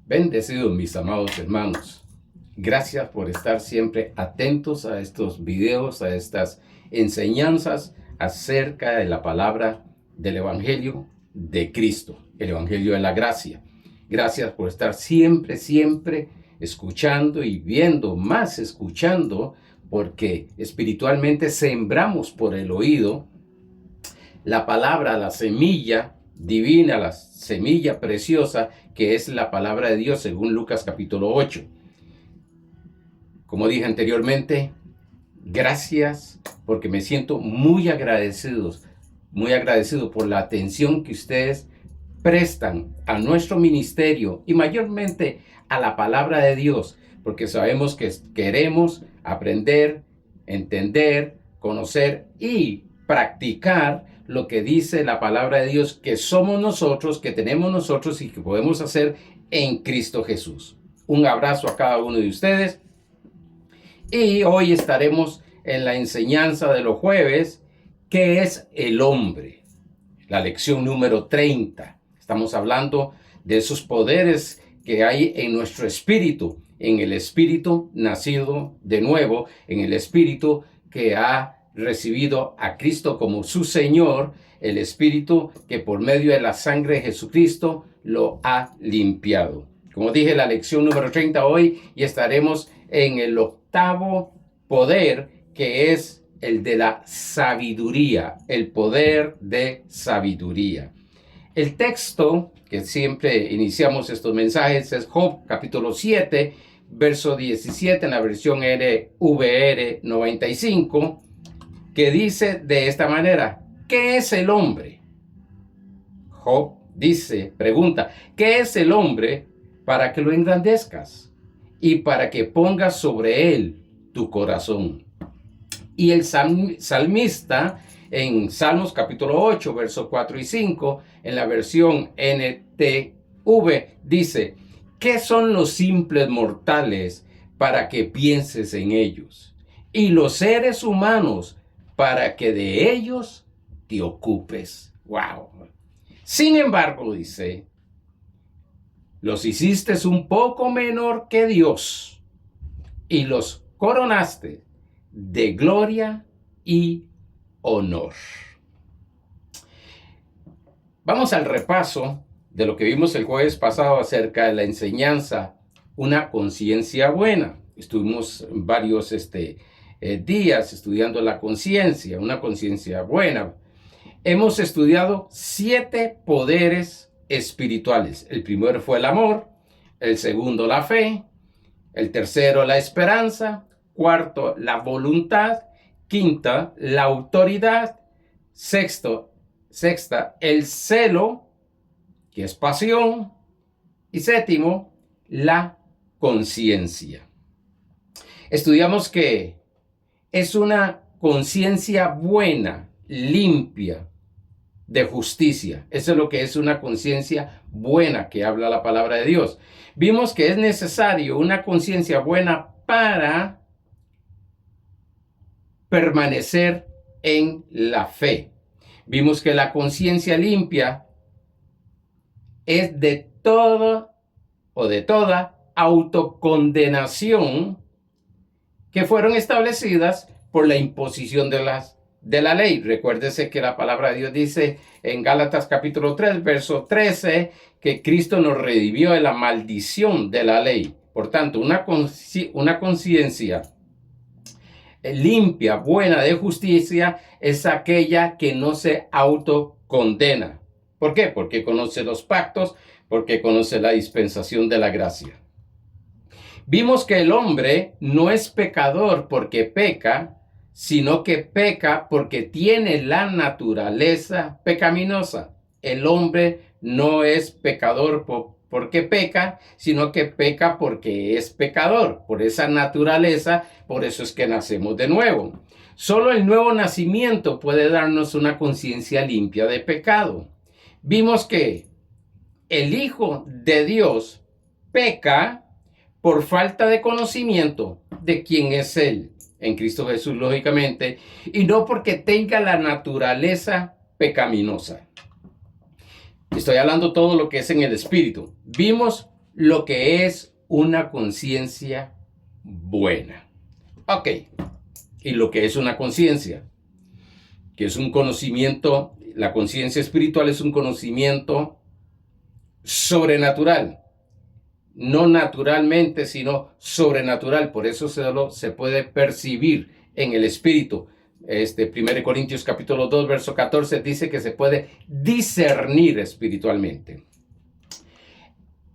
Bendecidos mis amados hermanos. Gracias por estar siempre atentos a estos videos, a estas enseñanzas acerca de la palabra del Evangelio de Cristo, el Evangelio de la gracia. Gracias por estar siempre escuchando y viendo, más escuchando, porque espiritualmente sembramos por el oído la palabra, la semilla divina, la semilla preciosa que es la palabra de Dios según Lucas capítulo 8. Como dije anteriormente, gracias porque me siento muy agradecido por la atención que ustedes prestan a nuestro ministerio y mayormente a la palabra de Dios, porque sabemos que queremos aprender, entender, conocer y practicar lo que dice la palabra de Dios, que somos nosotros, que tenemos nosotros y que podemos hacer en Cristo Jesús. Un abrazo a cada uno de ustedes. Y hoy estaremos en la enseñanza de los jueves, que es el hombre. La lección número 30. Estamos hablando de esos poderes que hay en nuestro espíritu, en el espíritu nacido de nuevo, en el espíritu que ha recibido a Cristo como su Señor, el espíritu que por medio de la sangre de Jesucristo lo ha limpiado. Como dije, la lección número 30 hoy, y estaremos en el octavo poder, que es el de la sabiduría, el poder de sabiduría. El texto que siempre iniciamos estos mensajes es Job capítulo 7, verso 17 en la versión NVR 95, que dice de esta manera: ¿qué es el hombre? Job pregunta, ¿qué es el hombre para que lo engrandezcas y para que pongas sobre él tu corazón? Y el salmista en Salmos capítulo 8, versos 4 y 5, en la versión NTV, dice: ¿qué son los simples mortales para que pienses en ellos? Y los seres humanos para que de ellos te ocupes. ¡Wow! Sin embargo, dice, los hiciste un poco menor que Dios y los coronaste de gloria y honor. Vamos al repaso de lo que vimos el jueves pasado acerca de la enseñanza, una conciencia buena. Estuvimos varios días estudiando la conciencia, una conciencia buena. Hemos estudiado 7 poderes espirituales. El primero fue el amor, el segundo la fe, el tercero la esperanza, cuarto la voluntad, quinta la autoridad, sexta el celo, que es pasión, y séptimo la conciencia. Estudiamos que es una conciencia buena, limpia, de justicia. Eso es lo que es una conciencia buena que habla la palabra de Dios. Vimos que es necesario una conciencia buena para permanecer en la fe. Vimos que la conciencia limpia es de todo o de toda autocondenación que fueron establecidas por la imposición de la ley. Recuérdese que la palabra de Dios dice en Gálatas capítulo 3, verso 13, que Cristo nos redimió de la maldición de la ley. Por tanto, una conciencia limpia, buena, de justicia, es aquella que no se autocondena. ¿Por qué? Porque conoce los pactos, porque conoce la dispensación de la gracia. Vimos que el hombre no es pecador porque peca, sino que peca porque tiene la naturaleza pecaminosa. El hombre no es pecador porque peca, sino que peca porque es pecador, por esa naturaleza. Por eso es que nacemos de nuevo. Solo el nuevo nacimiento puede darnos una conciencia limpia de pecado. Vimos que el Hijo de Dios peca por falta de conocimiento de quién es Él, en Cristo Jesús, lógicamente, y no porque tenga la naturaleza pecaminosa. Estoy hablando todo lo que es en el espíritu. Vimos lo que es una conciencia buena. Ok, y lo que es una conciencia, que es un conocimiento, la conciencia espiritual es un conocimiento sobrenatural, no naturalmente, sino sobrenatural, por eso solo se puede percibir en el espíritu. 1 Corintios capítulo 2, verso 14 dice que se puede discernir espiritualmente.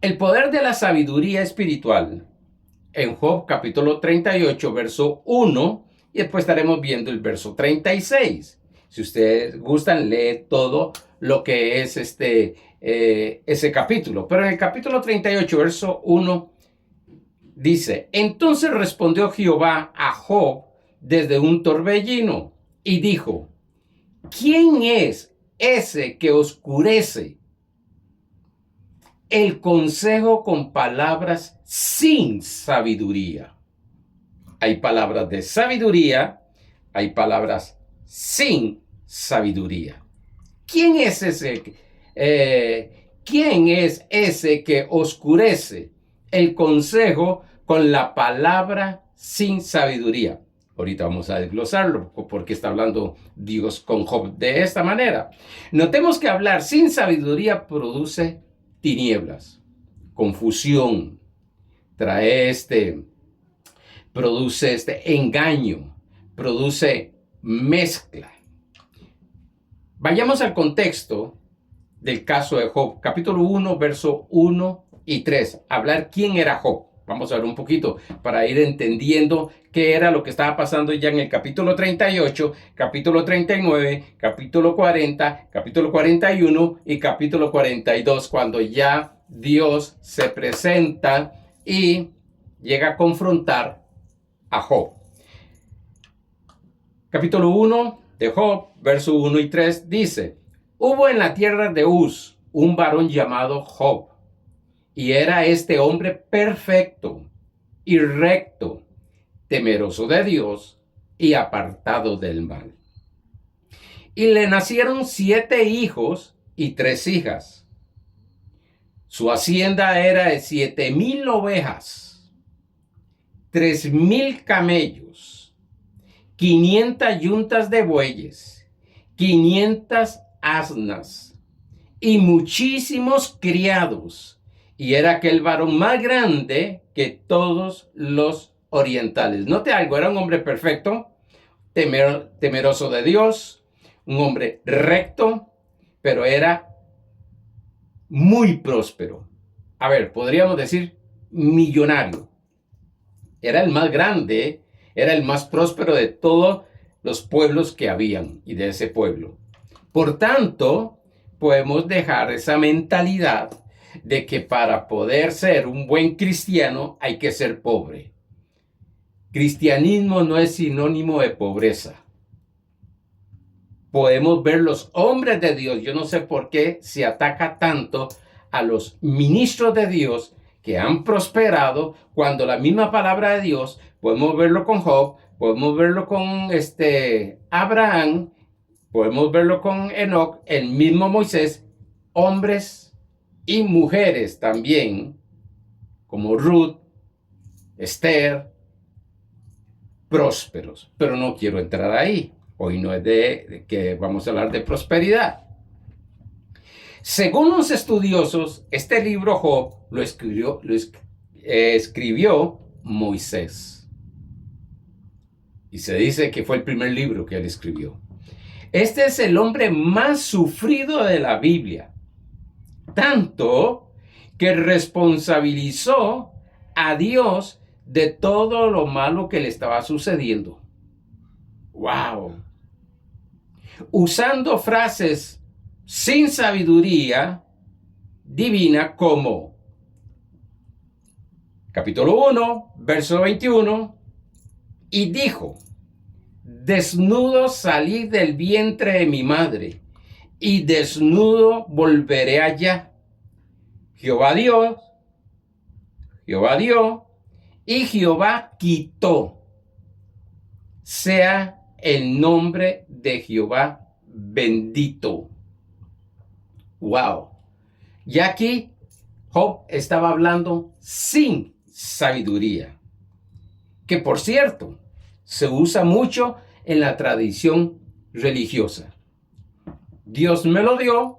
El poder de la sabiduría espiritual en Job capítulo 38, verso 1, y después estaremos viendo el verso 36. Si ustedes gustan, lee todo lo que es ese capítulo. Pero en el capítulo 38, verso 1, dice: entonces respondió Jehová a Job desde un torbellino y dijo: ¿quién es ese que oscurece el consejo con palabras sin sabiduría? Hay palabras de sabiduría, hay palabras sin sabiduría. ¿Quién es ese? ¿Quién es ese que oscurece el consejo con la palabra sin sabiduría? Ahorita vamos a desglosarlo porque está hablando Dios con Job de esta manera. Notemos que hablar sin sabiduría produce tinieblas, confusión, produce engaño, produce mezcla. Vayamos al contexto del caso de Job, capítulo 1, verso 1 y 3. Hablar quién era Job. Vamos a ver un poquito para ir entendiendo qué era lo que estaba pasando ya en el capítulo 38, capítulo 39, capítulo 40, capítulo 41 y capítulo 42, cuando ya Dios se presenta y llega a confrontar a Job. Capítulo 1 de Job, verso 1 y 3 dice: hubo en la tierra de Uz un varón llamado Job, y era este hombre perfecto y recto, temeroso de Dios y apartado del mal. Y le nacieron 7 hijos y 3 hijas. Su hacienda era de 7,000 ovejas, 3,000 camellos, 500 yuntas de bueyes, 500 asnas y muchísimos criados. Y era aquel varón más grande que todos los orientales. Note algo, era un hombre perfecto, temeroso de Dios, un hombre recto, pero era muy próspero. A ver, podríamos decir millonario. Era el más grande, era el más próspero de todos los pueblos que habían y de ese pueblo. Por tanto, podemos dejar esa mentalidad de que para poder ser un buen cristiano hay que ser pobre. Cristianismo no es sinónimo de pobreza. Podemos ver los hombres de Dios. Yo no sé por qué se ataca tanto a los ministros de Dios que han prosperado, cuando la misma palabra de Dios, podemos verlo con Job, podemos verlo con Abraham, podemos verlo con Enoc, el mismo Moisés, hombres y mujeres también, como Ruth, Esther, prósperos. Pero no quiero entrar ahí. Hoy no es de que vamos a hablar de prosperidad. Según los estudiosos, este libro Job lo escribió Moisés. Y se dice que fue el primer libro que él escribió. Este es el hombre más sufrido de la Biblia. Tanto que responsabilizó a Dios de todo lo malo que le estaba sucediendo. ¡Wow! Usando frases sin sabiduría divina como capítulo 1, verso 21, y dijo: desnudo salí del vientre de mi madre, y desnudo volveré allá. Jehová dio, y Jehová quitó. Sea el nombre de Jehová bendito. Wow. Y aquí Job estaba hablando sin sabiduría, que por cierto, se usa mucho en la tradición religiosa. Dios me lo dio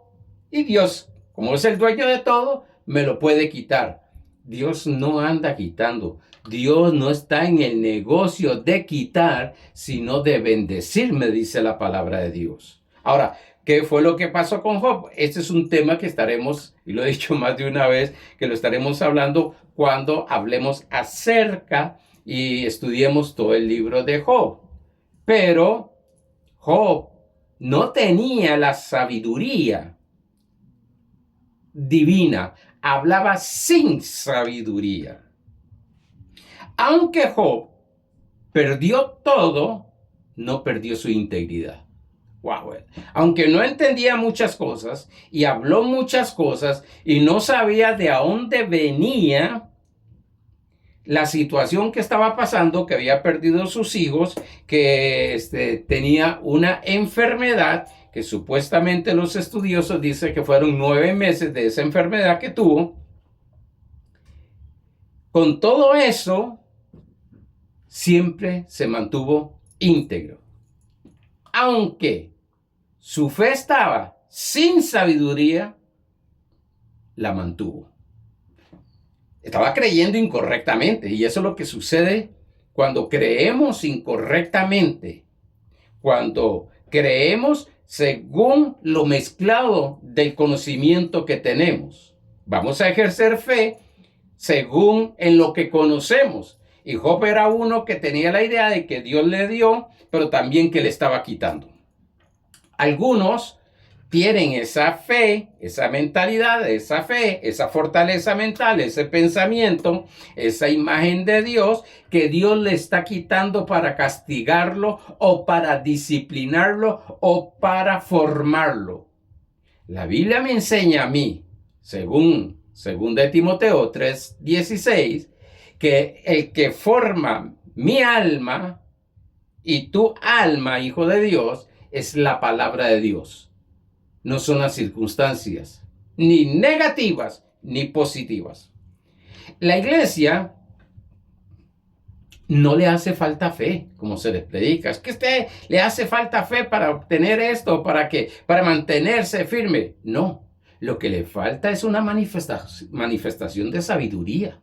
y Dios, como es el dueño de todo, me lo puede quitar. Dios no anda quitando. Dios no está en el negocio de quitar, sino de bendecir, me dice la palabra de Dios. Ahora, ¿qué fue lo que pasó con Job? Este es un tema que estaremos, y lo he dicho más de una vez, que lo estaremos hablando cuando hablemos acerca y estudiemos todo el libro de Job. Pero Job no tenía la sabiduría divina, hablaba sin sabiduría. Aunque Job perdió todo, no perdió su integridad. Wow. Aunque no entendía muchas cosas y habló muchas cosas y no sabía de dónde venía la situación que estaba pasando, que había perdido sus hijos, que tenía una enfermedad que supuestamente los estudiosos dicen que fueron 9 meses de esa enfermedad que tuvo. Con todo eso, siempre se mantuvo íntegro. Aunque su fe estaba sin sabiduría, la mantuvo. Estaba creyendo incorrectamente, y eso es lo que sucede cuando creemos incorrectamente, cuando creemos según lo mezclado del conocimiento que tenemos. Vamos a ejercer fe según en lo que conocemos. Y Job era uno que tenía la idea de que Dios le dio, pero también que le estaba quitando. Algunos tienen esa fe, esa mentalidad, esa fe, esa fortaleza mental, ese pensamiento, esa imagen de Dios, que Dios le está quitando para castigarlo o para disciplinarlo o para formarlo. La Biblia me enseña a mí, según de Timoteo 3:16, que el que forma mi alma y tu alma, hijo de Dios, es la palabra de Dios. No son las circunstancias, ni negativas ni positivas. La iglesia no le hace falta fe, como se les predica. Es que usted le hace falta fe para obtener esto, para mantenerse firme. No, lo que le falta es una manifestación de sabiduría.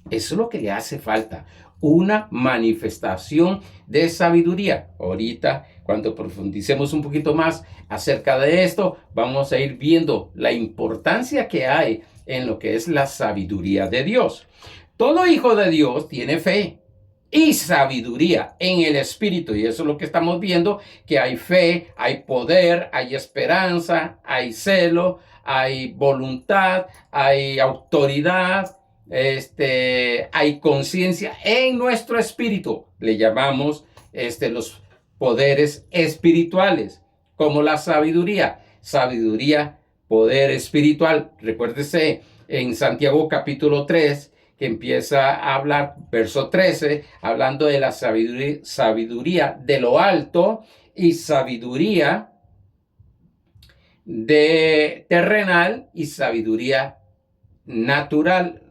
Eso es lo que le hace falta, una manifestación de sabiduría. Ahorita, cuando profundicemos un poquito más acerca de esto, vamos a ir viendo la importancia que hay en lo que es la sabiduría de Dios. Todo hijo de Dios tiene fe y sabiduría en el Espíritu, y eso es lo que estamos viendo, que hay fe, hay poder, hay esperanza, hay celo, hay voluntad, hay autoridad, hay conciencia en nuestro espíritu. Le llamamos los poderes espirituales, como la sabiduría, poder espiritual. Recuérdese en Santiago capítulo 3, que empieza a hablar, verso 13, hablando de la sabiduría de lo alto y sabiduría de terrenal y sabiduría natural,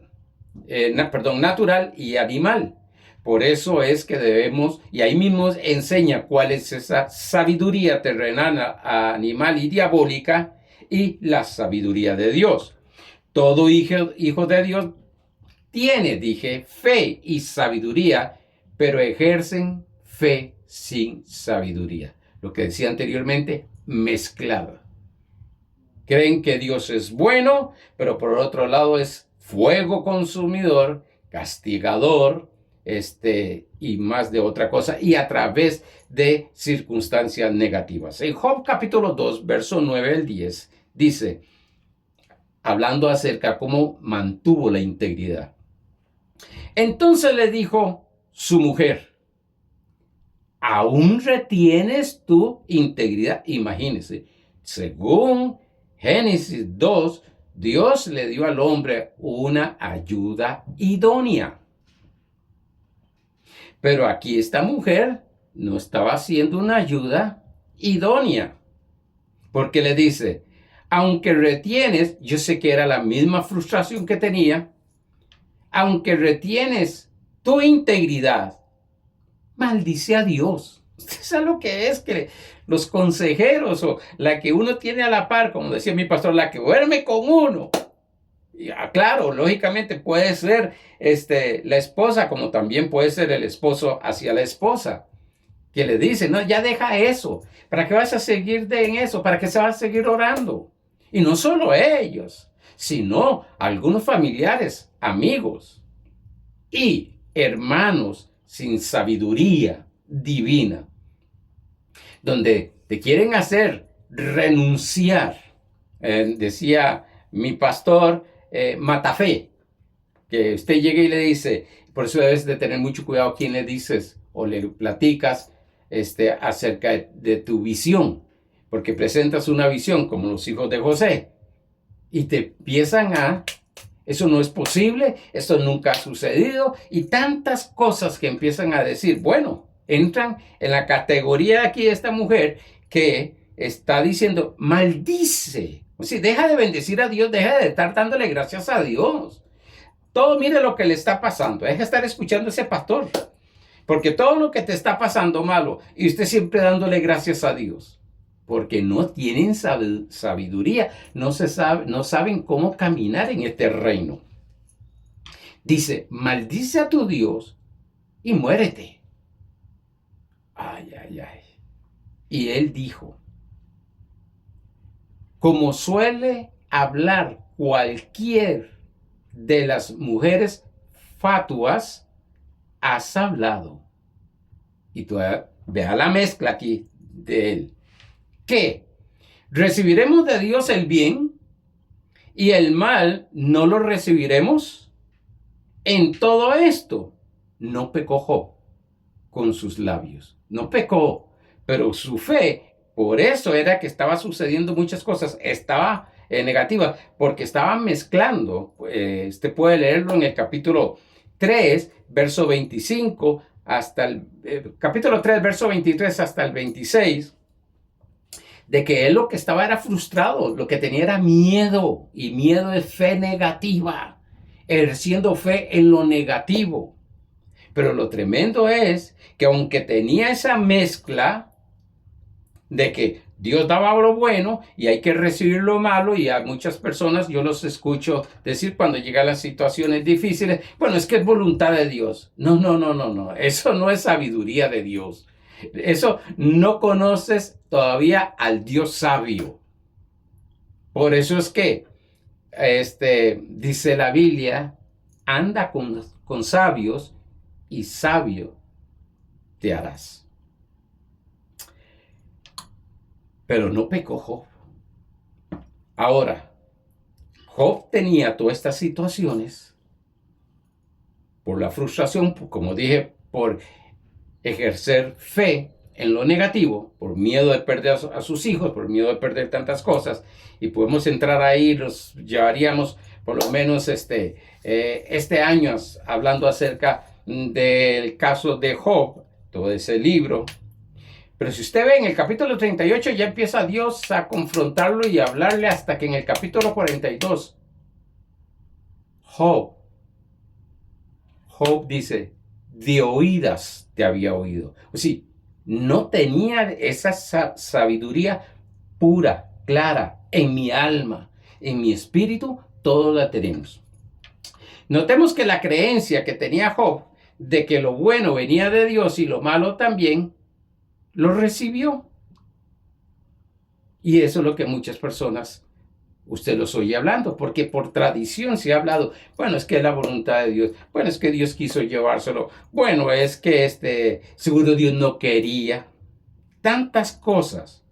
natural y animal. Por eso es que debemos, y ahí mismo enseña cuál es esa sabiduría terrenal, animal y diabólica, y la sabiduría de Dios. Todo hijo de Dios tiene, dije, fe y sabiduría, pero ejercen fe sin sabiduría. Lo que decía anteriormente, mezclada. Creen que Dios es bueno, pero por otro lado es fuego consumidor, castigador, y más de otra cosa, y a través de circunstancias negativas. En Job capítulo 2, verso 9 al 10, dice, hablando acerca de cómo mantuvo la integridad. Entonces le dijo su mujer, ¿aún retienes tu integridad? Imagínense, según Génesis 2, Dios le dio al hombre una ayuda idónea. Pero aquí esta mujer no estaba haciendo una ayuda idónea. Porque le dice, aunque retienes, yo sé que era la misma frustración que tenía, aunque retienes tu integridad, maldice a Dios. Usted sabe lo que es que los consejeros o la que uno tiene a la par, como decía mi pastor, la que duerme con uno. Y, claro, lógicamente puede ser la esposa, como también puede ser el esposo hacia la esposa, que le dice, no, ya deja eso. ¿Para qué vas a seguir en eso? ¿Para qué se va a seguir orando? Y no solo ellos, sino algunos familiares, amigos y hermanos sin sabiduría divina, donde te quieren hacer renunciar. Decía mi pastor, Matafé, que usted llegue y le dice, por eso debes de tener mucho cuidado a quién le dices o le platicas acerca de tu visión, porque presentas una visión como los hijos de José y te empiezan eso no es posible, esto nunca ha sucedido y tantas cosas que empiezan a decir. Bueno, entran en la categoría aquí de esta mujer que está diciendo, maldice. O sea, deja de bendecir a Dios, deja de estar dándole gracias a Dios. Todo, mire lo que le está pasando. Deja de estar escuchando a ese pastor. Porque todo lo que te está pasando malo y usted siempre dándole gracias a Dios. Porque no tienen sabiduría, no saben cómo caminar en este reino. Dice, maldice a tu Dios y muérete. Ay, ay, ay. Y él dijo, como suele hablar cualquier de las mujeres fatuas, has hablado. Y tú vea la mezcla aquí de él. ¿Qué? ¿Recibiremos de Dios el bien y el mal no lo recibiremos? En todo esto no pecó Job con sus labios. No pecó, pero su fe, por eso era que estaba sucediendo muchas cosas, estaba negativa, porque estaba mezclando. Usted puede leerlo en el capítulo 3, verso 25, hasta el capítulo 3, verso 23 hasta el 26, de que él lo que estaba era frustrado, lo que tenía era miedo, y miedo es fe negativa, ejerciendo fe en lo negativo. Pero lo tremendo es que aunque tenía esa mezcla de que Dios daba lo bueno y hay que recibir lo malo, y a muchas personas yo los escucho decir cuando llegan las situaciones difíciles, bueno, es que es voluntad de Dios. No, no, no, no, no, eso no es sabiduría de Dios. Eso no conoces todavía al Dios sabio. Por eso es que dice la Biblia, anda con sabios y sabio te harás. Pero no pecó Job. Ahora, Job tenía todas estas situaciones por la frustración, como dije, por ejercer fe en lo negativo, por miedo de perder a sus hijos, por miedo de perder tantas cosas, y podemos entrar ahí, los llevaríamos por lo menos este año hablando acerca del caso de Job, todo ese libro. Pero si usted ve en el capítulo 38 ya empieza Dios a confrontarlo y a hablarle hasta que en el capítulo 42 Job dice, de oídas te había oído. O sea, no tenía esa sabiduría pura, clara, en mi alma, en mi espíritu, todo la tenemos. Notemos que la creencia que tenía Job de que lo bueno venía de Dios y lo malo también, lo recibió. Y eso es lo que muchas personas, usted los oye hablando, porque por tradición se ha hablado, bueno, es que es la voluntad de Dios, bueno, es que Dios quiso llevárselo, bueno, es que seguro Dios no quería. Tantas cosas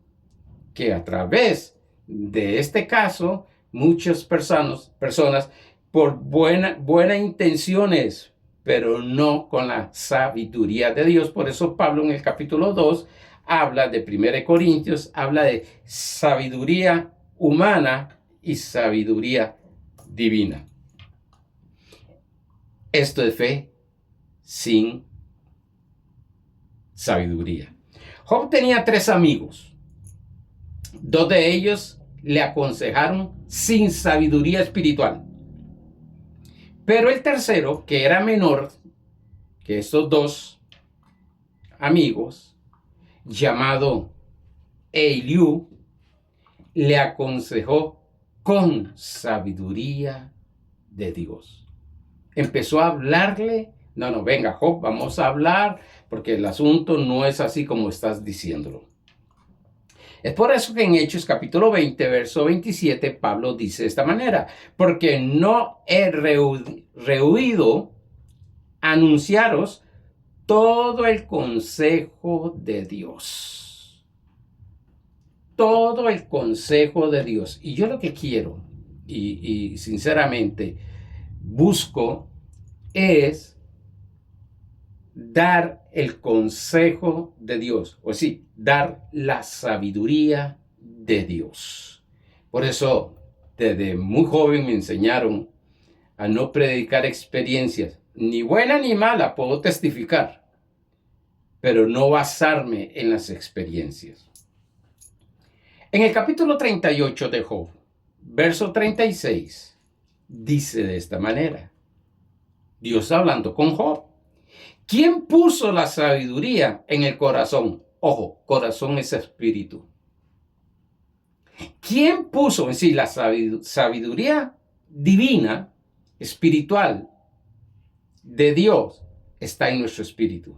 que a través de este caso, muchas personas por buenas intenciones, pero no con la sabiduría de Dios. Por eso Pablo en el capítulo 2 habla de 1 Corintios, habla de sabiduría humana y sabiduría divina. Esto es fe sin sabiduría. Job tenía 3 amigos. 2 de ellos le aconsejaron sin sabiduría espiritual. Pero el tercero, que era menor que estos dos amigos, llamado Eliú, le aconsejó con sabiduría de Dios. Empezó a hablarle, no, venga Job, vamos a hablar, porque el asunto no es así como estás diciéndolo. Es por eso que en Hechos capítulo 20, verso 27, Pablo dice de esta manera, porque no he rehuido anunciaros todo el consejo de Dios. Todo el consejo de Dios. Y yo lo que quiero, y sinceramente busco, es dar el consejo de Dios, o sí, dar la sabiduría de Dios. Por eso, desde muy joven me enseñaron a no predicar experiencias, ni buena ni mala, puedo testificar, pero no basarme en las experiencias. En el capítulo 38 de Job, verso 36, dice de esta manera, Dios hablando con Job, ¿quién puso la sabiduría en el corazón? Ojo, corazón es espíritu. ¿Quién puso en sí la sabiduría divina, espiritual, de Dios? Está en nuestro espíritu.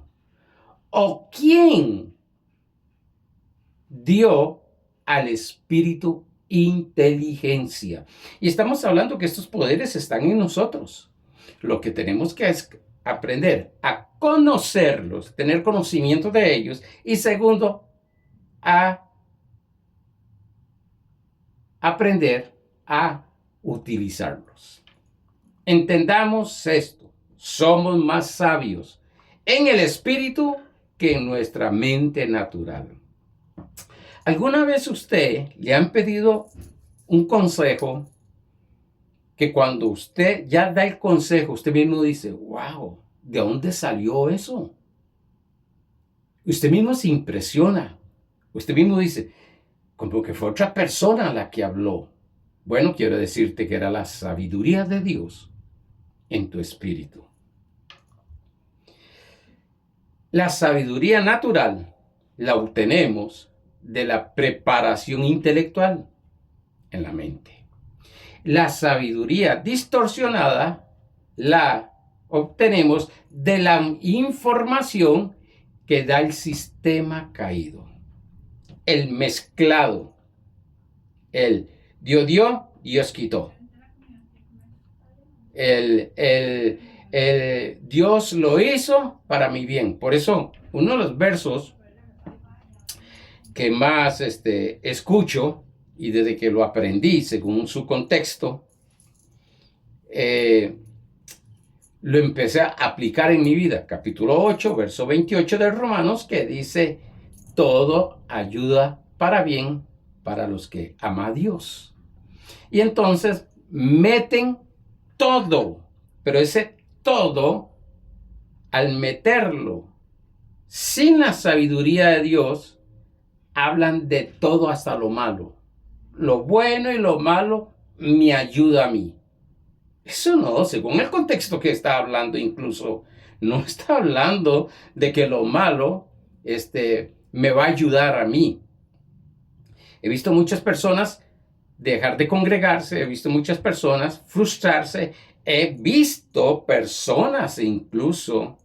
¿O quién dio al espíritu inteligencia? Y estamos hablando que estos poderes están en nosotros. Lo que tenemos que es aprender a conocerlos, tener conocimiento de ellos, y segundo, a aprender a utilizarlos. Entendamos esto, somos más sabios en el espíritu que en nuestra mente natural. ¿Alguna vez usted le han pedido un consejo que cuando usted ya da el consejo, usted mismo dice, wow, ¿de dónde salió eso? Usted mismo se impresiona. Usted mismo dice, como que fue otra persona la que habló. Bueno, quiero decirte que era la sabiduría de Dios en tu espíritu. La sabiduría natural la obtenemos de la preparación intelectual en la mente. La sabiduría distorsionada la obtenemos de la información que da el sistema caído. El mezclado. El Dios dio, Dios quitó. Dios lo hizo para mi bien. Por eso, uno de los versos que más escucho, y desde que lo aprendí, según su contexto, lo empecé a aplicar en mi vida. Capítulo 8, verso 28 de Romanos, que dice, todo ayuda para bien para los que ama a Dios. Y entonces meten todo, pero ese todo, al meterlo sin la sabiduría de Dios, hablan de todo hasta lo malo. Lo bueno y lo malo me ayuda a mí. Eso no, según el contexto que está hablando, incluso no está hablando de que lo malo me va a ayudar a mí. He visto muchas personas dejar de congregarse, he visto muchas personas frustrarse, he visto personas incluso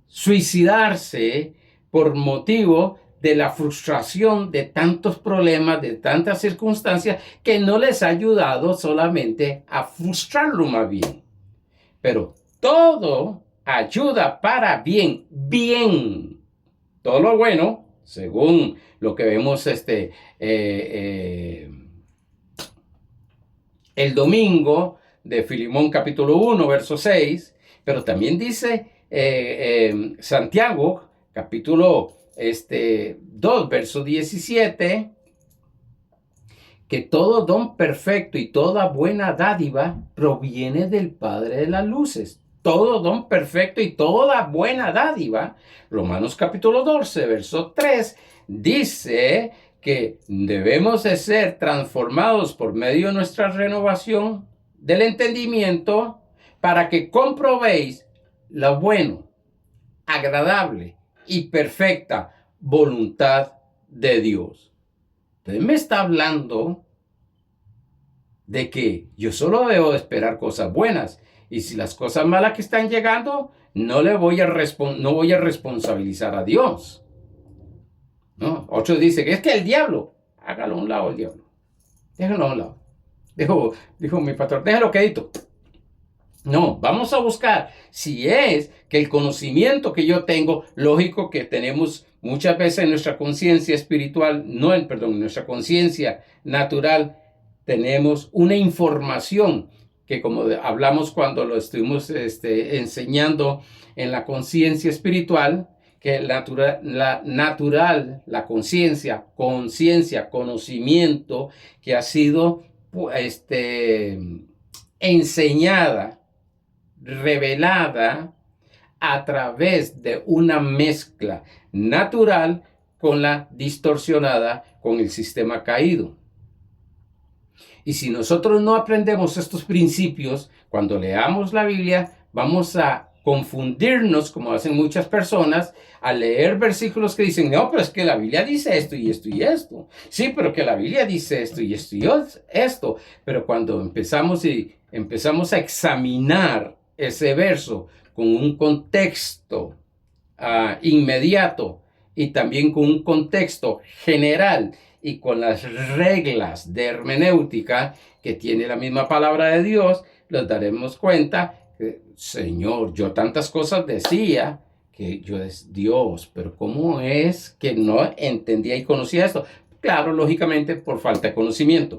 suicidarse por motivo de la frustración de tantos problemas, de tantas circunstancias que no les ha ayudado solamente a frustrarlo más bien. Pero todo ayuda para bien, bien. Todo lo bueno, según lo que vemos el domingo de Filemón capítulo 1, verso 6, pero también dice Santiago capítulo 2, verso 17, que todo don perfecto y toda buena dádiva proviene del Padre de las luces. Todo don perfecto y toda buena dádiva. Romanos capítulo 12, verso 3, dice que debemos de ser transformados por medio de nuestra renovación del entendimiento para que comprobéis lo bueno, agradable y perfecta voluntad de Dios. Entonces me está hablando de que yo solo debo esperar cosas buenas, y si las cosas malas que están llegando, no voy a responsabilizar a Dios. ¿No? Otros dicen que es que el diablo, hágalo a un lado el diablo, déjalo a un lado. Dijo mi patrón, déjalo quedito. No, vamos a buscar si es que el conocimiento que yo tengo, lógico que tenemos muchas veces en nuestra conciencia espiritual, en nuestra conciencia natural, tenemos una información que, como hablamos cuando lo estuvimos enseñando en la conciencia espiritual, que la conciencia, conocimiento que ha sido enseñada, revelada a través de una mezcla natural con la distorsionada con el sistema caído. Y si nosotros no aprendemos estos principios, cuando leamos la Biblia, vamos a confundirnos, como hacen muchas personas, al leer versículos que dicen, no, pero es que la Biblia dice esto y esto y esto. Sí, pero que la Biblia dice esto y esto y esto. Pero cuando empezamos a examinar ese verso con un contexto inmediato y también con un contexto general y con las reglas de hermenéutica que tiene la misma palabra de Dios, nos daremos cuenta que, Señor, yo tantas cosas decía que yo es Dios, pero ¿cómo es que no entendía y conocía esto? Claro, lógicamente por falta de conocimiento.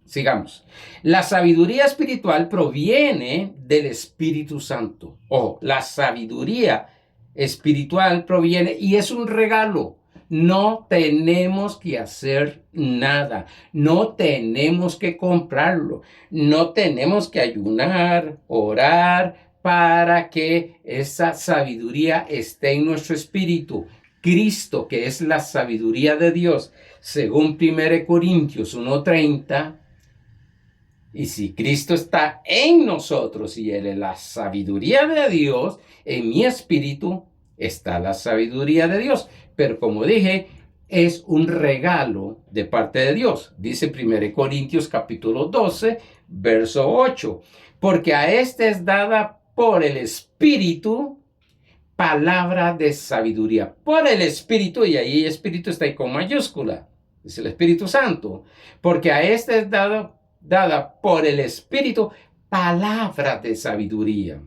Sigamos. La sabiduría espiritual proviene del Espíritu Santo. Ojo, la sabiduría espiritual proviene y es un regalo. No tenemos que hacer nada. No tenemos que comprarlo. No tenemos que ayunar, orar para que esa sabiduría esté en nuestro espíritu. Cristo, que es la sabiduría de Dios, según 1 Corintios 1:30, y si Cristo está en nosotros y Él es la sabiduría de Dios, en mi espíritu está la sabiduría de Dios. Pero como dije, es un regalo de parte de Dios. Dice 1 Corintios capítulo 12, verso 8. Porque a este es dada por el Espíritu palabra de sabiduría. Por el Espíritu, y ahí Espíritu está ahí con mayúscula. Es el Espíritu Santo. Porque a este es dada por el Espíritu palabra de sabiduría.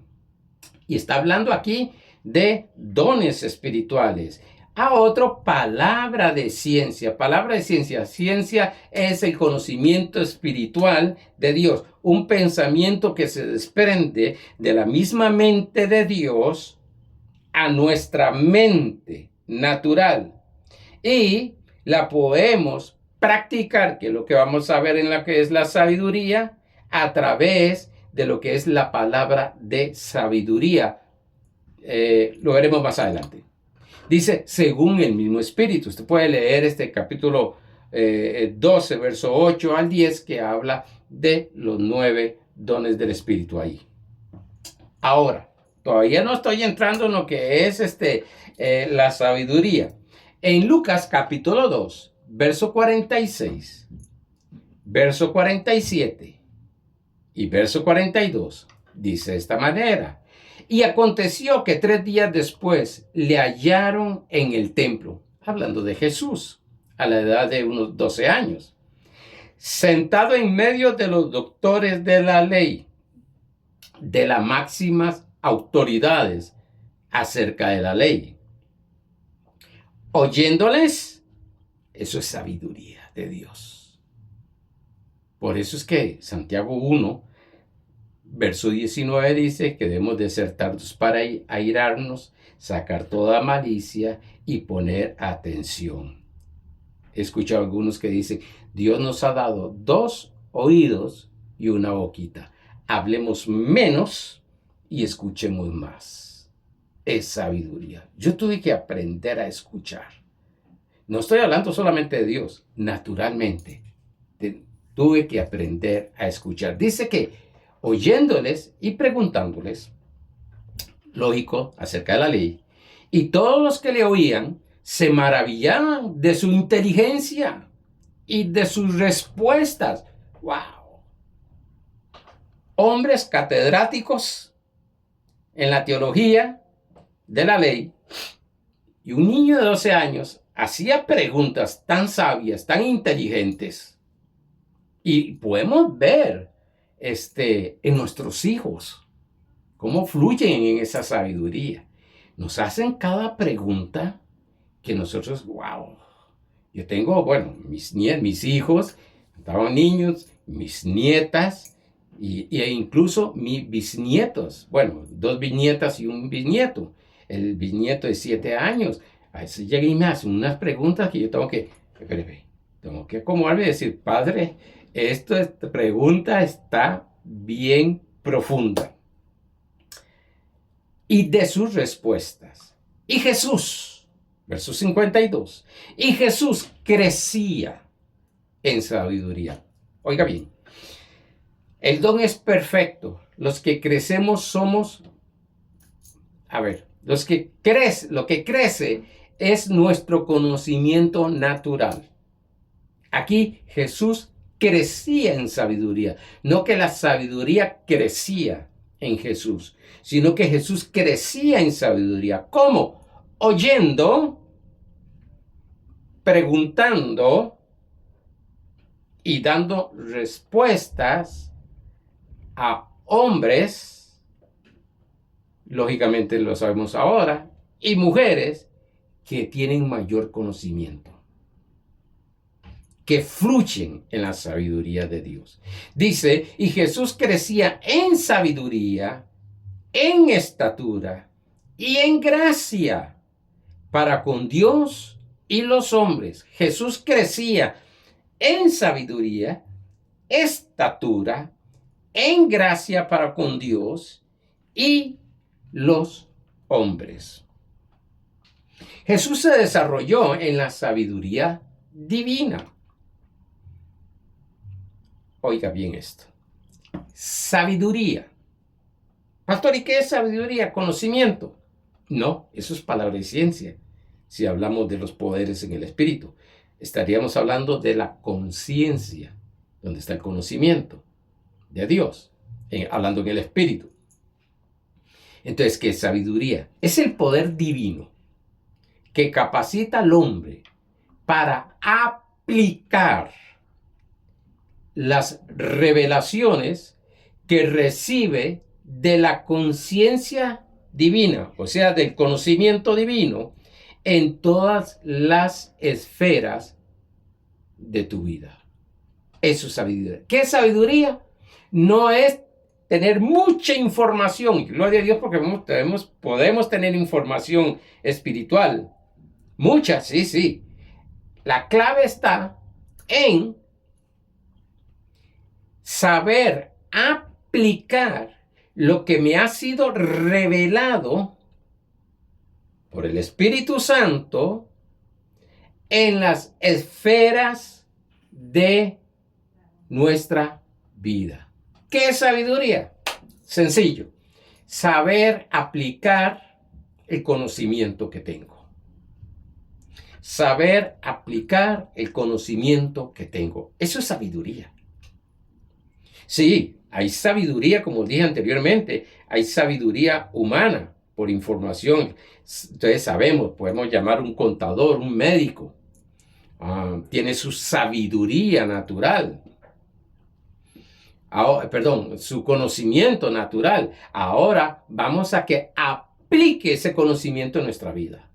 Y está hablando aquí de dones espirituales. A otro, palabra de ciencia. Palabra de ciencia. Ciencia es el conocimiento espiritual de Dios. Un pensamiento que se desprende de la misma mente de Dios a nuestra mente natural. Y la podemos practicar, que es lo que vamos a ver en la que es la sabiduría, a través de lo que es la palabra de sabiduría. Lo veremos más adelante. Dice, según el mismo Espíritu. Usted puede leer este capítulo 12, verso 8 al 10, que habla de los 9 dones del Espíritu ahí. Ahora, todavía no estoy entrando en lo que es la sabiduría. En Lucas capítulo 2, verso 46, verso 47 y verso 42, dice de esta manera. Y aconteció que 3 días después le hallaron en el templo, hablando de Jesús, a la edad de unos 12 años, sentado en medio de los doctores de la ley, de las máximas autoridades acerca de la ley. Oyéndoles, eso es sabiduría de Dios. Por eso es que Santiago 1, verso 19 dice que debemos de ser tardos para airarnos, sacar toda malicia y poner atención. He escuchado a algunos que dicen, Dios nos ha dado 2 oídos y una boquita. Hablemos menos y escuchemos más. Es sabiduría. Yo tuve que aprender a escuchar. No estoy hablando solamente de Dios, naturalmente. Tuve que aprender a escuchar. Dice que oyéndoles y preguntándoles, lógico, acerca de la ley, y todos los que le oían se maravillaban de su inteligencia y de sus respuestas. ¡Wow! Hombres catedráticos en la teología de la ley, y un niño de 12 años hacía preguntas tan sabias, tan inteligentes. Y podemos ver en nuestros hijos cómo fluyen en esa sabiduría. Nos hacen cada pregunta que nosotros, wow. Yo tengo, bueno, mis hijos, estaban niños, mis nietas e incluso mis bisnietos. Bueno, 2 bisnietas y un bisnieto. El bisnieto de 7 años. A veces llega y me hace unas preguntas que yo tengo que acomodarme y decir, padre, esta pregunta está bien profunda. Y de sus respuestas. Y Jesús, verso 52, y Jesús crecía en sabiduría. Oiga bien, el don es perfecto. Los que crecemos somos, lo que crece es nuestro conocimiento natural. Aquí Jesús crecía en sabiduría, no que la sabiduría crecía en Jesús, sino que Jesús crecía en sabiduría. ¿Cómo? Oyendo, preguntando y dando respuestas a hombres, lógicamente lo sabemos ahora, y mujeres que tienen mayor conocimiento, que fluyen en la sabiduría de Dios. Dice, y Jesús crecía en sabiduría, en estatura y en gracia para con Dios y los hombres. Jesús crecía en sabiduría, estatura, en gracia para con Dios y los hombres. Jesús se desarrolló en la sabiduría divina. Oiga bien esto. Sabiduría. Pastor, ¿y qué es sabiduría? Conocimiento. No, eso es palabra de ciencia. Si hablamos de los poderes en el espíritu, estaríamos hablando de la conciencia, donde está el conocimiento de Dios, hablando en el espíritu. Entonces, ¿qué es sabiduría? Es el poder divino que capacita al hombre para aplicar las revelaciones que recibe de la conciencia divina, o sea, del conocimiento divino, en todas las esferas de tu vida. Eso es sabiduría. ¿Qué es sabiduría? No es tener mucha información, y gloria a Dios porque podemos tener información espiritual. Mucha, sí. La clave está en saber aplicar lo que me ha sido revelado por el Espíritu Santo en las esferas de nuestra vida. ¿Qué es sabiduría? Sencillo. Saber aplicar el conocimiento que tengo. Saber aplicar el conocimiento que tengo. Eso es sabiduría. Sí, hay sabiduría, como dije anteriormente, hay sabiduría humana por información. Entonces sabemos, podemos llamar un contador, un médico. Tiene su sabiduría natural. Su conocimiento natural. Ahora vamos a que aplique ese conocimiento en nuestra vida.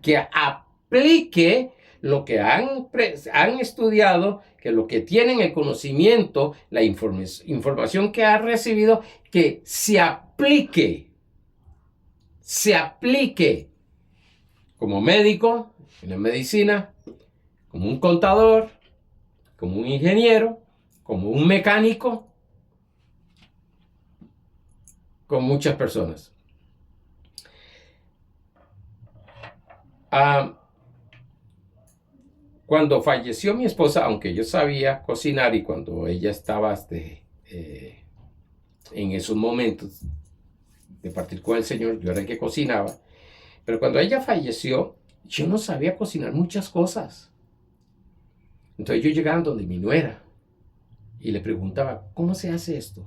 Que aplique lo que han estudiado, que lo que tienen el conocimiento, la información que ha recibido, que se aplique como médico en la medicina, como un contador, como un ingeniero, como un mecánico, con muchas personas. Cuando falleció mi esposa, aunque yo sabía cocinar y cuando ella estaba en esos momentos de partir con el Señor, yo era el que cocinaba, pero cuando ella falleció, yo no sabía cocinar muchas cosas. Entonces yo llegaba donde mi nuera y le preguntaba, ¿cómo se hace esto?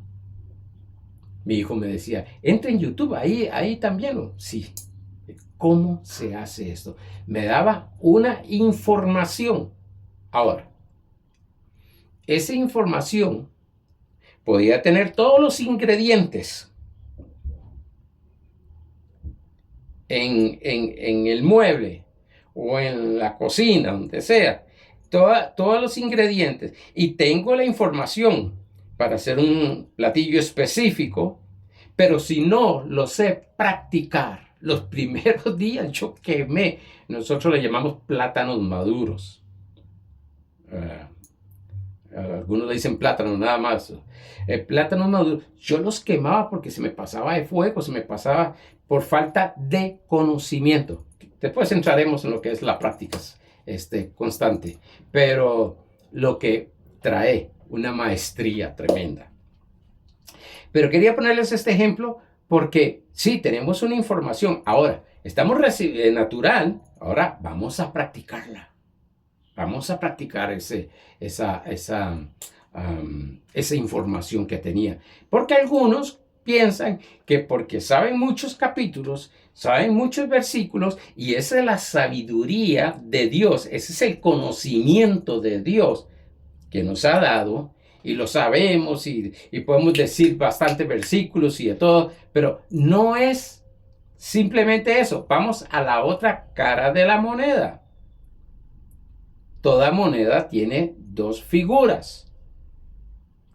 Mi hijo me decía, entra en YouTube, ahí también. Sí, ¿cómo se hace esto? Me daba una información. Ahora, esa información podía tener todos los ingredientes en el mueble o en la cocina, donde sea, todos los ingredientes, y tengo la información para hacer un platillo específico, pero si no lo sé practicar, los primeros días yo quemé, nosotros le llamamos plátanos maduros. Algunos le dicen plátanos nada más. Plátanos maduros, yo los quemaba porque se me pasaba de fuego, se me pasaba por falta de conocimiento. Después entraremos en lo que es la práctica constante, pero lo que trae una maestría tremenda. Pero quería ponerles este ejemplo porque sí, tenemos una información. Ahora, estamos recibiendo natural, ahora vamos a practicarla. Vamos a practicar esa información que tenía. Porque algunos piensan que porque saben muchos capítulos, saben muchos versículos, y esa es la sabiduría de Dios, ese es el conocimiento de Dios que nos ha dado, y lo sabemos, y podemos decir bastantes versículos y de todo, pero no es simplemente eso. Vamos a la otra cara de la moneda. Toda moneda tiene dos figuras.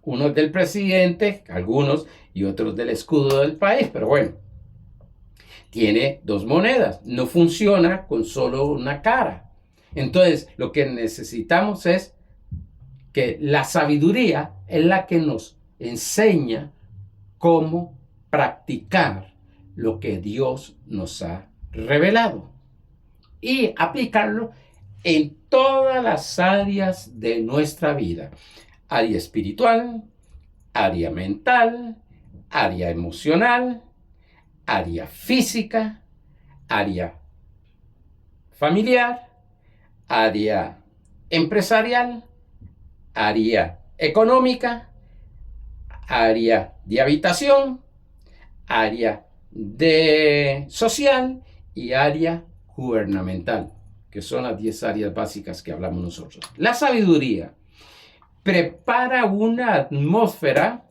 Unos del presidente, algunos, y otros del escudo del país. Pero bueno, tiene dos monedas. No funciona con solo una cara. Entonces, lo que necesitamos es que la sabiduría es la que nos enseña cómo practicar lo que Dios nos ha revelado y aplicarlo en todas las áreas de nuestra vida. Área espiritual, área mental, área emocional, área física, área familiar, área empresarial, área económica, área de habitación, área de social y área gubernamental, que son las 10 áreas básicas que hablamos nosotros. La sabiduría prepara una atmósfera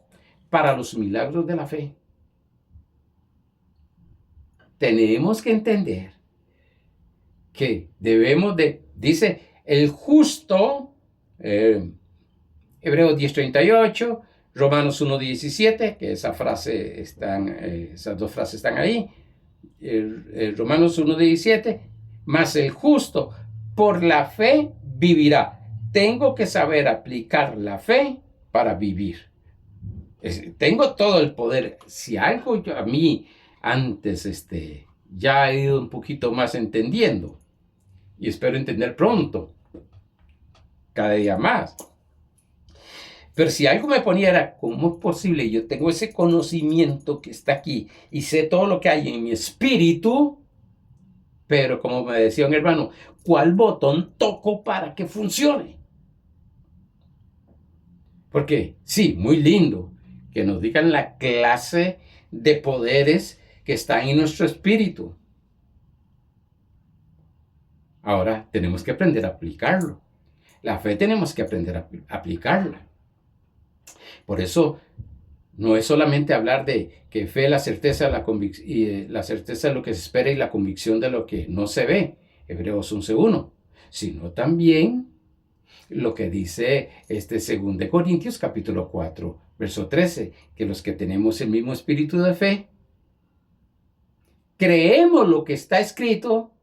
para los milagros de la fe. Tenemos que entender que debemos dice el justo, Hebreos 10:38, Romanos 1:17, que esas dos frases están ahí, Romanos 1:17, mas el justo por la fe vivirá. Tengo que saber aplicar la fe para vivir. Tengo todo el poder. Si algo a mí antes ya he ido un poquito más entendiendo, y espero entender pronto, cada día más. Pero si algo me ponía era, ¿cómo es posible? Yo tengo ese conocimiento que está aquí y sé todo lo que hay en mi espíritu, pero como me decía un hermano, ¿cuál botón toco para que funcione? Porque sí, muy lindo que nos digan la clase de poderes que están en nuestro espíritu. Ahora tenemos que aprender a aplicarlo. La fe tenemos que aprender a aplicarla. Por eso no es solamente hablar de que fe es la certeza, la certeza de lo que se espera y la convicción de lo que no se ve, Hebreos 11:1, sino también lo que dice 2 de Corintios capítulo 4, verso 13, que los que tenemos el mismo espíritu de fe, creemos lo que está escrito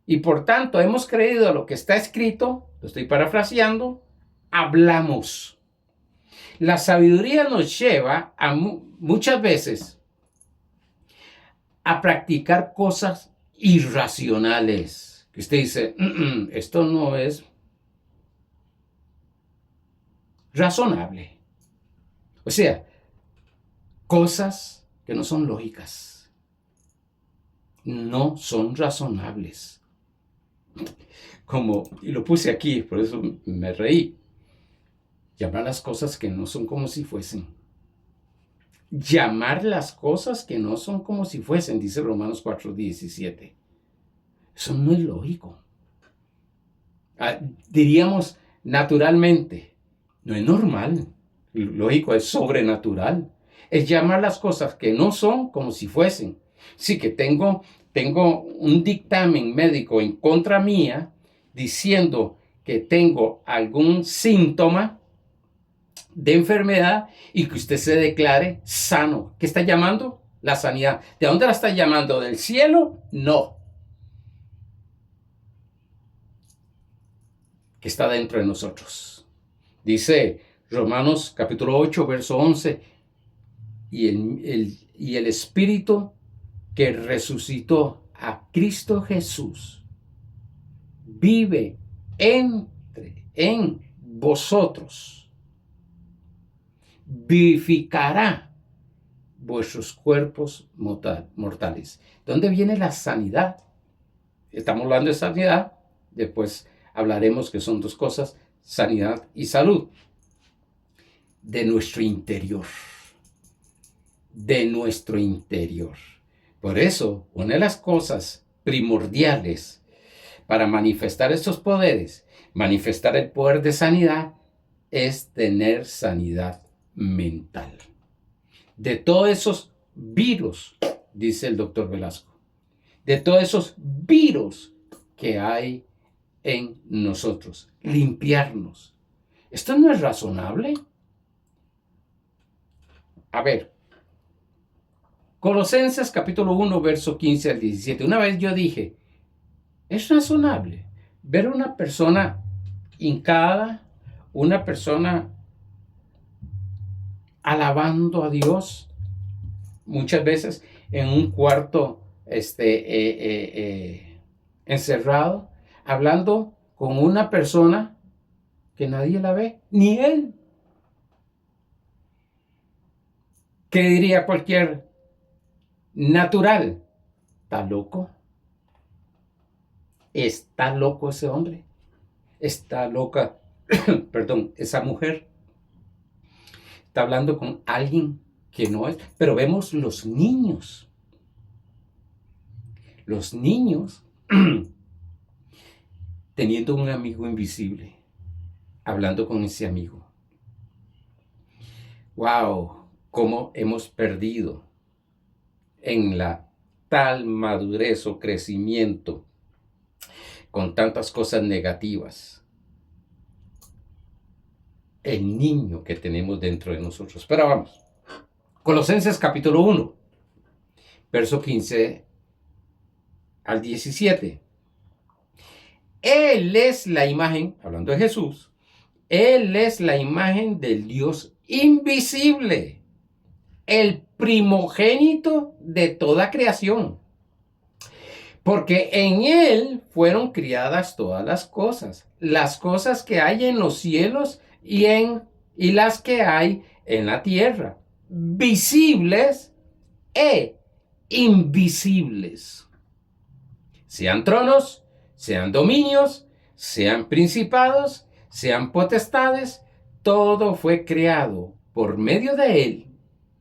y por tanto hemos creído lo que está escrito, lo estoy parafraseando, hablamos. La sabiduría nos lleva a muchas veces a practicar cosas irracionales. Que usted dice, esto no es razonable. O sea, cosas que no son lógicas, no son razonables. Y lo puse aquí, por eso me reí. Llamar las cosas que no son como si fuesen. Llamar las cosas que no son como si fuesen, dice Romanos 4:17. Eso no es lógico. Diríamos naturalmente, no es normal. Lógico, es sobrenatural. Es llamar las cosas que no son como si fuesen. Sí que tengo un dictamen médico en contra mía diciendo que tengo algún síntoma de enfermedad y que usted se declare sano. ¿Qué está llamando? La sanidad. ¿De dónde la está llamando? ¿Del cielo? No. Que está dentro de nosotros. Dice Romanos capítulo 8, verso 11, y el Espíritu que resucitó a Cristo Jesús vive en vosotros, vivificará vuestros cuerpos mortales. ¿De dónde viene la sanidad? Estamos hablando de sanidad, después hablaremos que son dos cosas, sanidad y salud. De nuestro interior. De nuestro interior. Por eso, una de las cosas primordiales para manifestar estos poderes, manifestar el poder de sanidad, es tener sanidad mental. De todos esos virus, dice el doctor Velasco, de todos esos virus que hay en nosotros, limpiarnos. ¿Esto no es razonable? A ver, Colosenses capítulo 1, verso 15 al 17. Una vez yo dije, es razonable ver una persona hincada, una persona alabando a Dios, muchas veces en un cuarto encerrado, hablando con una persona que nadie la ve, ni él. ¿Qué diría cualquier natural? ¿Está loco? ¿Está loco ese hombre? ¿Está loca, perdón, esa mujer? Está hablando con alguien que no es. Pero vemos los niños. Los niños teniendo un amigo invisible, hablando con ese amigo. ¡Wow! ¿Cómo hemos perdido en la tal madurez o crecimiento con tantas cosas negativas el niño que tenemos dentro de nosotros? Pero vamos, Colosenses capítulo 1, verso 15 al 17. Él es la imagen, hablando de Jesús, Él es la imagen del Dios invisible, el primogénito de toda creación. Porque en Él fueron criadas todas las cosas que hay en los cielos y las que hay en la tierra, visibles e invisibles. Sean tronos, sean dominios, sean principados, sean potestades, todo fue creado por medio de Él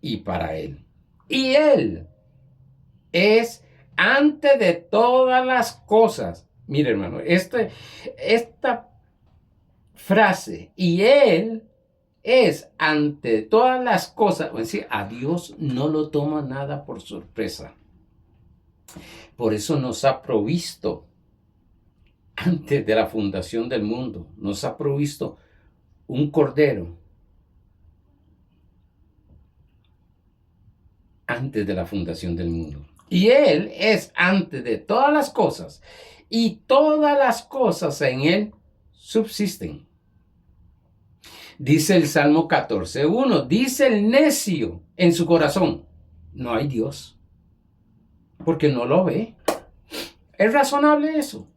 y para Él. Y Él es antes de todas las cosas. Mire, hermano, esta frase, y Él es ante todas las cosas, es decir, a Dios no lo toma nada por sorpresa. Por eso nos ha provisto, antes de la fundación del mundo, nos ha provisto un cordero. Antes de la fundación del mundo. Y Él es antes de todas las cosas, y todas las cosas en Él subsisten. Dice el Salmo 14:1, dice el necio en su corazón, no hay Dios, porque no lo ve. ¿Es razonable eso?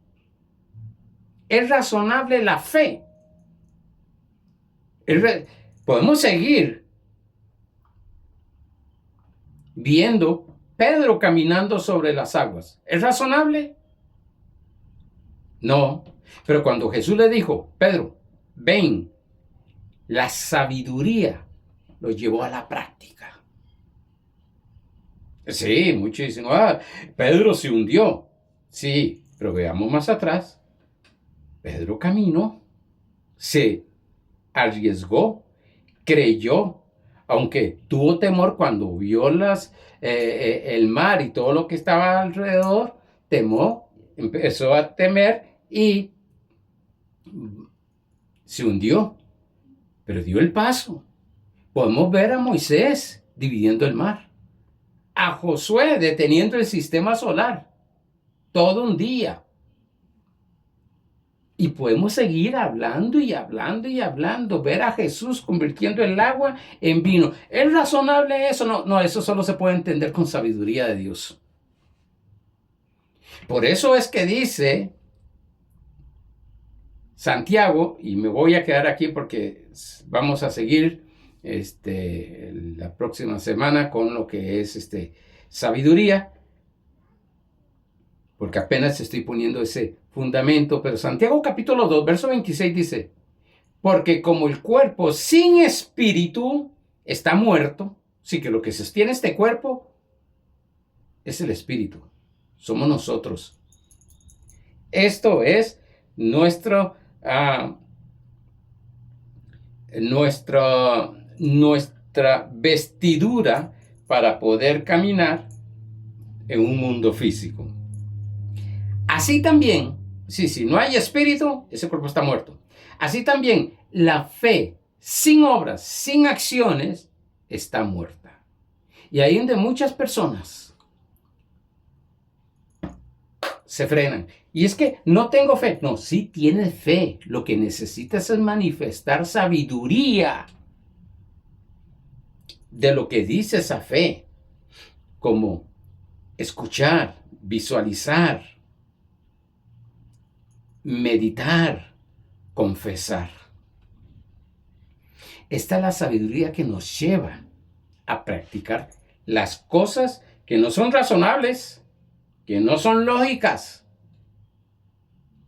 ¿Es razonable la fe? Podemos seguir viendo Pedro caminando sobre las aguas. ¿Es razonable? No. Pero cuando Jesús le dijo, Pedro, ven, la sabiduría lo llevó a la práctica. Sí, muchos dicen, Pedro se hundió. Sí, pero veamos más atrás. Pedro caminó, se arriesgó, creyó, aunque tuvo temor cuando vio el mar y todo lo que estaba alrededor, empezó a temer y se hundió, pero dio el paso. Podemos ver a Moisés dividiendo el mar, a Josué deteniendo el sistema solar todo un día. Y podemos seguir hablando y hablando y hablando, ver a Jesús convirtiendo el agua en vino. ¿Es razonable eso? No, eso solo se puede entender con sabiduría de Dios. Por eso es que dice Santiago, y me voy a quedar aquí porque vamos a seguir la próxima semana con lo que es sabiduría, porque apenas estoy poniendo ese fundamento, pero Santiago capítulo 2, verso 26 dice, porque como el cuerpo sin espíritu está muerto, sí que lo que sostiene este cuerpo es el espíritu, somos nosotros. Esto es nuestra vestidura para poder caminar en un mundo físico. Así también, si no hay espíritu, ese cuerpo está muerto. Así también, la fe sin obras, sin acciones, está muerta. Y ahí donde muchas personas se frenan. Y es que no tengo fe. No, sí tienes fe. Lo que necesitas es manifestar sabiduría de lo que dice esa fe. Como escuchar, visualizar, meditar, confesar. Esta es la sabiduría que nos lleva a practicar las cosas que no son razonables, que no son lógicas.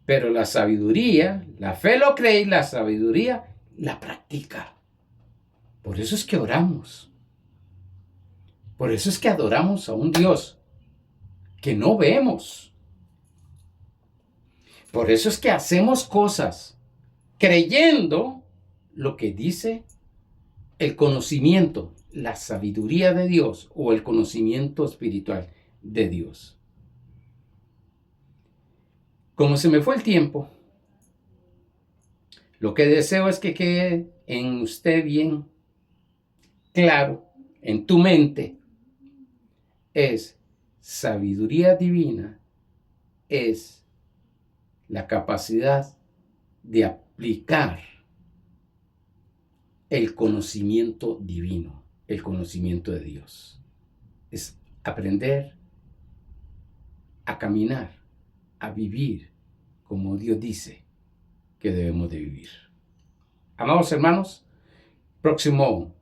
Pero la sabiduría, la fe lo cree y la sabiduría la practica. Por eso es que oramos. Por eso es que adoramos a un Dios que no vemos. Por eso es que hacemos cosas creyendo lo que dice el conocimiento, la sabiduría de Dios o el conocimiento espiritual de Dios. Como se me fue el tiempo, lo que deseo es que quede en usted bien claro, en tu mente, es sabiduría divina, es la capacidad de aplicar el conocimiento divino, el conocimiento de Dios. Es aprender a caminar, a vivir como Dios dice que debemos de vivir. Amados hermanos, próximo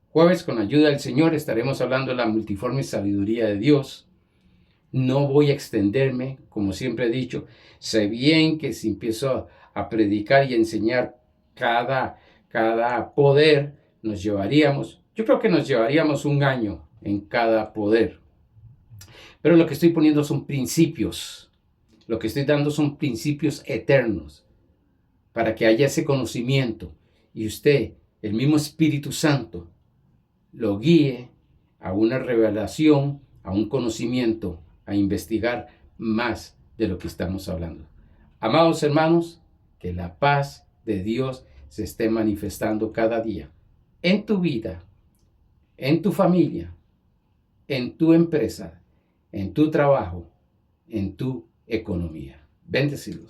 jueves, con ayuda del Señor, estaremos hablando de la multiforme sabiduría de Dios. No voy a extenderme, como siempre he dicho. Sé bien que si empiezo a predicar y a enseñar cada poder, yo creo que nos llevaríamos un año en cada poder. Pero lo que estoy poniendo son principios. Lo que estoy dando son principios eternos para que haya ese conocimiento y usted, el mismo Espíritu Santo, lo guíe a una revelación, a un conocimiento, a investigar más de lo que estamos hablando. Amados hermanos, que la paz de Dios se esté manifestando cada día en tu vida, en tu familia, en tu empresa, en tu trabajo, en tu economía. Bendecidos.